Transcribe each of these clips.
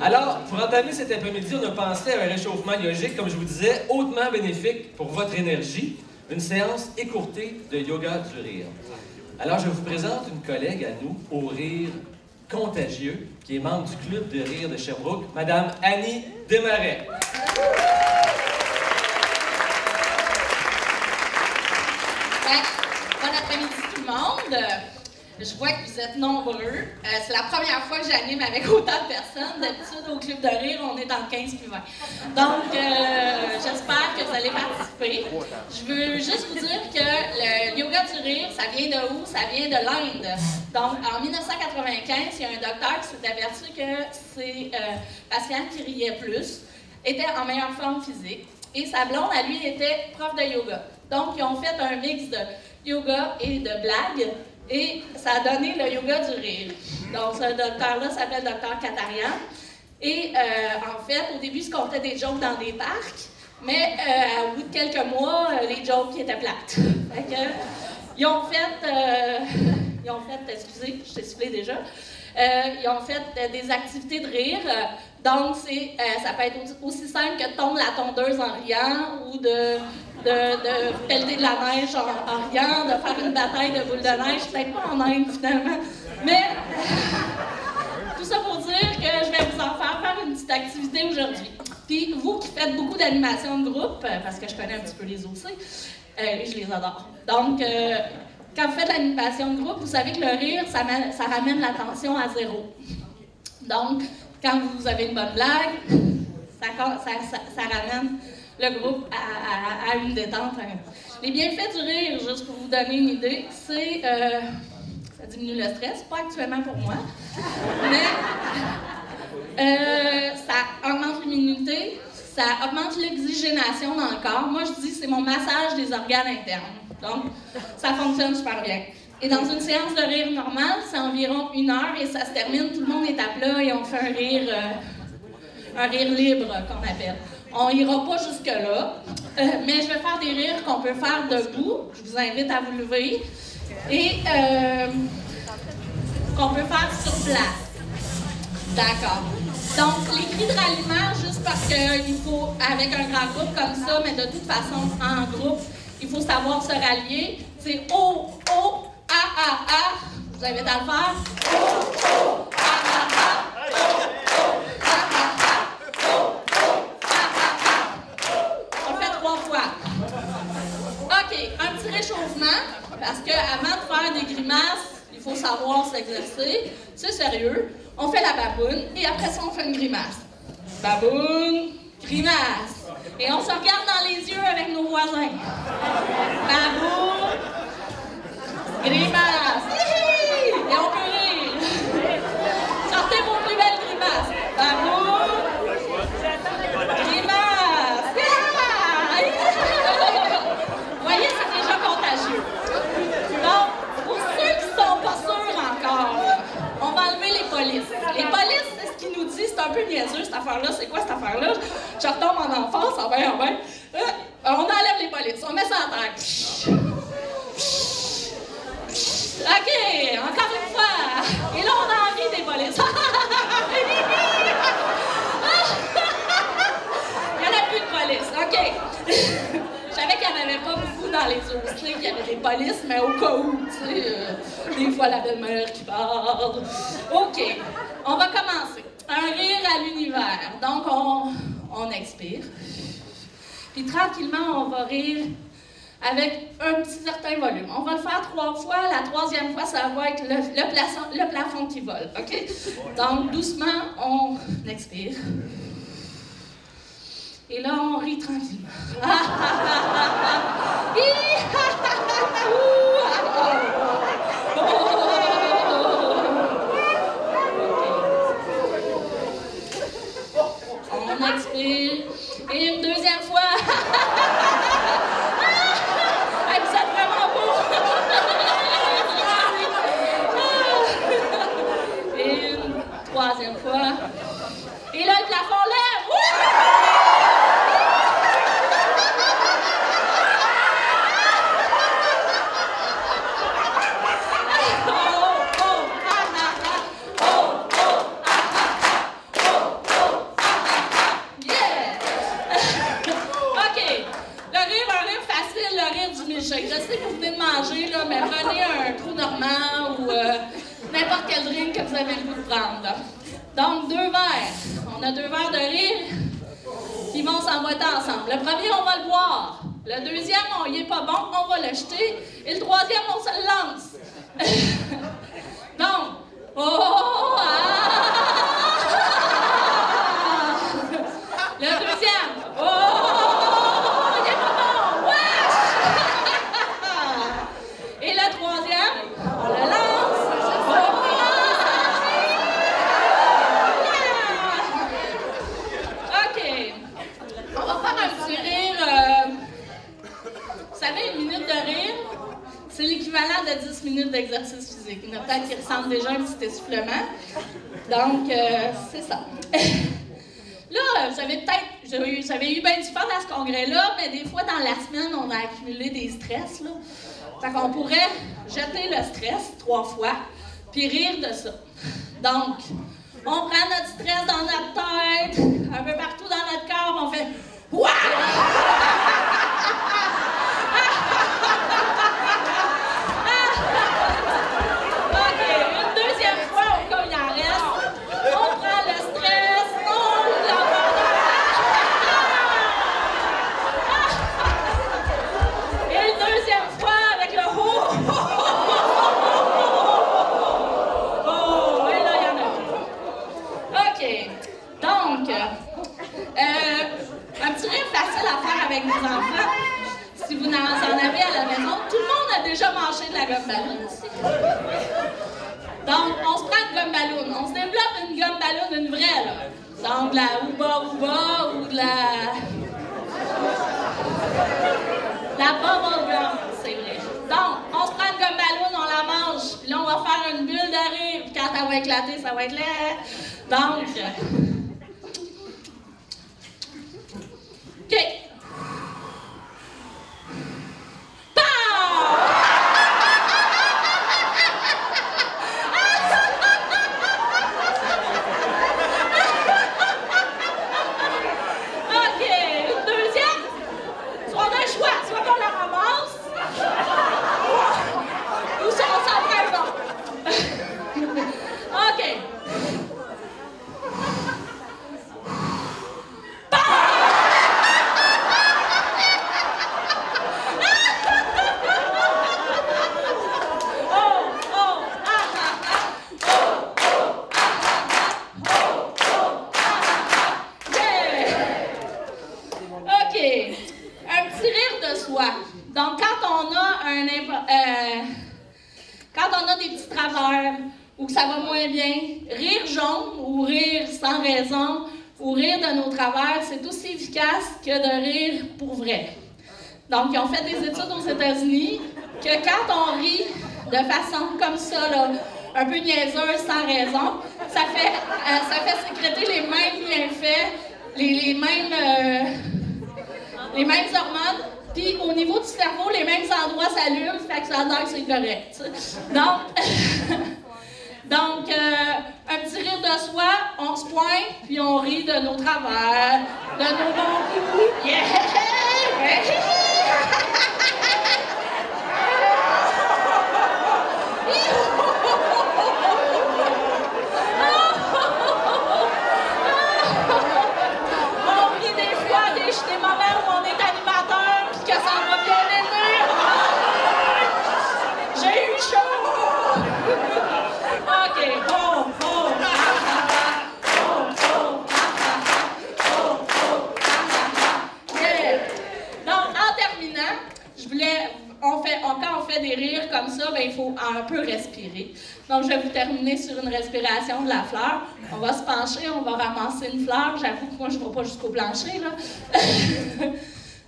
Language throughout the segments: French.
Alors, pour entamer cet après-midi, on a pensé à un réchauffement yogique, comme je vous disais, hautement bénéfique pour votre énergie, une séance écourtée de yoga du rire. Alors, je vous présente une collègue à nous, au rire contagieux, qui est membre du club de rire de Sherbrooke, Madame Annie Desmarais. Bon après-midi tout le monde. Je vois que vous êtes nombreux. C'est la première fois que j'anime avec autant de personnes. D'habitude, au Club de rire, on est entre 15 puis 20. Donc, j'espère que vous allez participer. Je veux juste vous dire que le yoga du rire, ça vient de où? Ça vient de l'Inde. Donc, en 1995, il y a un docteur qui s'est averti que ses patients qui riaient plus étaient en meilleure forme physique. Et sa blonde, à lui, était prof de yoga. Donc, ils ont fait un mix de yoga et de blagues. Et ça a donné le yoga du rire. Donc, ce docteur-là s'appelle Dr Katarian. Et en fait, au début, il se comptait des jokes dans des parcs, mais au bout de quelques mois, les jokes étaient plates. Fait que, ils ont fait, excusez, je t'ai soufflé déjà, ils ont fait des activités de rire. Donc, ça peut être aussi simple que de tondre la tondeuse en riant ou de pelleter de la neige en riant, de faire une bataille de boules de neige, peut-être pas en Inde finalement. Mais tout ça pour dire que je vais vous en faire une petite activité aujourd'hui. Puis vous qui faites beaucoup d'animation de groupe, parce que je connais un petit peu les aussi, je les adore. Donc, quand vous faites l'animation de groupe, vous savez que le rire, ça ramène l'attention à zéro. Donc, quand vous avez une bonne blague, ça ramène le groupe à une détente. Les bienfaits du rire, juste pour vous donner une idée, c'est ça diminue le stress, pas actuellement pour moi, mais ça augmente l'immunité, ça augmente l'oxygénation dans le corps. Moi, je dis c'est mon massage des organes internes. Donc, ça fonctionne super bien. Et dans une séance de rire normale, c'est environ 1 heure et ça se termine, tout le monde est à plat et on fait un rire libre qu'on appelle. On n'ira pas jusque-là, mais je vais faire des rires qu'on peut faire debout. Je vous invite à vous lever. Et qu'on peut faire sur place. D'accord. Donc, les cris de ralliement, juste parce qu'il faut, avec un grand groupe comme ça, mais de toute façon, en groupe, il faut savoir se rallier. C'est oh, oh, ah, ah, ah. Je vous invite à le faire. Oh, oh, ah, ah, ah. OK, un petit réchauffement, parce qu'avant de faire des grimaces, il faut savoir s'exercer. C'est sérieux. On fait la baboune, et après ça, on fait une grimace. Baboune, grimace. Et on se regarde dans les yeux avec nos voisins. Baboune, grimace. Et on peut rire. Sortez vos plus belles grimaces. Baboune, grimace. Vous voyez, c'est déjà contagieux. Donc, pour ceux qui ne sont pas sûrs encore, on va enlever les polices. Les polices, c'est ce qu'ils nous disent, c'est un peu niaiseux cette affaire-là. C'est quoi cette affaire-là? Je retombe en enfance, en ben. On enlève les polices, on met ça en terre. OK, encore une fois. Et là, on a envie des polices. Il n'y en a plus de police. OK. Je savais qu'il n'y en avait pas beaucoup dans les Australiens, qu'il y avait des polices, mais au cas où, tu sais, des fois la belle-mère qui parle. OK, on va commencer. Un rire à l'univers. Donc, on expire. Puis tranquillement, on va rire avec un petit certain volume. On va le faire 3 fois. La 3e fois, ça va être le plafond qui vole. OK? Donc, doucement, on expire. Et là, on rit tranquillement. On expire. Et une 2e fois. Vous êtes vraiment beau. Et une 3e fois. Et là, le plafond lève. normand ou n'importe quel drink que vous avez le goût de prendre. Donc, 2 verres. On a 2 verres de rire qui vont s'emboîter ensemble. Le premier, on va le boire. Le deuxième, il n'est pas bon, on va le jeter. Et le troisième, on se le lance. Donc, oh, ah! Le deuxième, oh, il n'est pas bon, wesh! Et le troisième, on le lance. Oh, yeah! OK. On va faire un petit rire. Vous savez, une minute de rire, c'est l'équivalent de 10 minutes d'exercice physique. Il y en a peut-être qui ressentent déjà un petit essoufflement. Donc, c'est ça. Là, vous avez eu bien du fun à ce congrès-là, mais des fois, dans la semaine, on a accumulé des stress, là. Fait qu'on pourrait jeter le stress 3 fois, puis rire de ça. Donc, on prend notre stress dans notre tête, un peu partout dans notre corps, on fait « Waouh! » avec vos enfants, si vous en avez à la maison, tout le monde a déjà mangé de la gomme ballon ici. Donc, on se prend une gomme ballon. On se développe une gomme ballon, une vraie, là. Donc, de la Ouba Ouba ou de la bubble gum, c'est vrai. Donc, on se prend une gomme ballon, on la mange, puis là, on va faire une bulle de rire, puis quand elle va éclater, ça va être là. Donc, OK. Ou que ça va moins bien, rire jaune ou rire sans raison ou rire de nos travers, c'est aussi efficace que de rire pour vrai. Donc, ils ont fait des études aux États-Unis que quand on rit de façon comme ça, là, un peu niaiseuse, sans raison, ça fait sécréter les mêmes bienfaits, les mêmes hormones. Puis au niveau du cerveau, les mêmes endroits s'allument, fait que ça a l'air que c'est correct. Donc, un petit rire de soi, on se pointe, puis on rit de nos travers, de nos bons coups. Yeah! On rit des fois des moments où on est animateur, puis que ça va bien aider. J'ai eu chaud! OK, Donc, en terminant, quand on fait des rires comme ça, ben, il faut un peu respirer. Donc, je vais vous terminer sur une respiration de la fleur. On va se pencher, on va ramasser une fleur. J'avoue que moi, je ne vais pas jusqu'au plancher, là.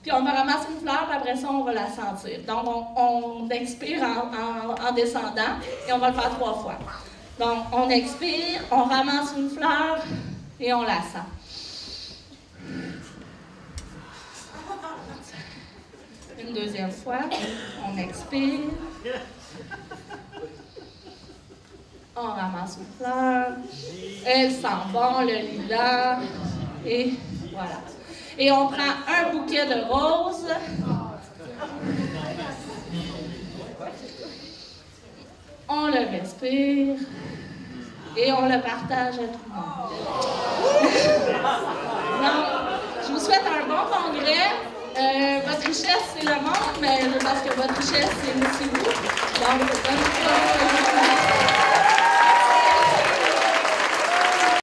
Puis on va ramasser une fleur, puis après ça, on va la sentir. Donc, on expire en descendant, et on va le faire 3 fois. Donc, on expire, on ramasse une fleur, et on la sent. Une deuxième fois, on expire. On ramasse une fleur. Elle sent bon, le lilas. Et voilà. Et on prend un bouquet de roses. on le respire et on le partage à tout le monde. Donc, je vous souhaite un bon congrès. Votre richesse, c'est le monde, mais je pense que votre richesse, c'est aussi vous. Donc, bonne soirée.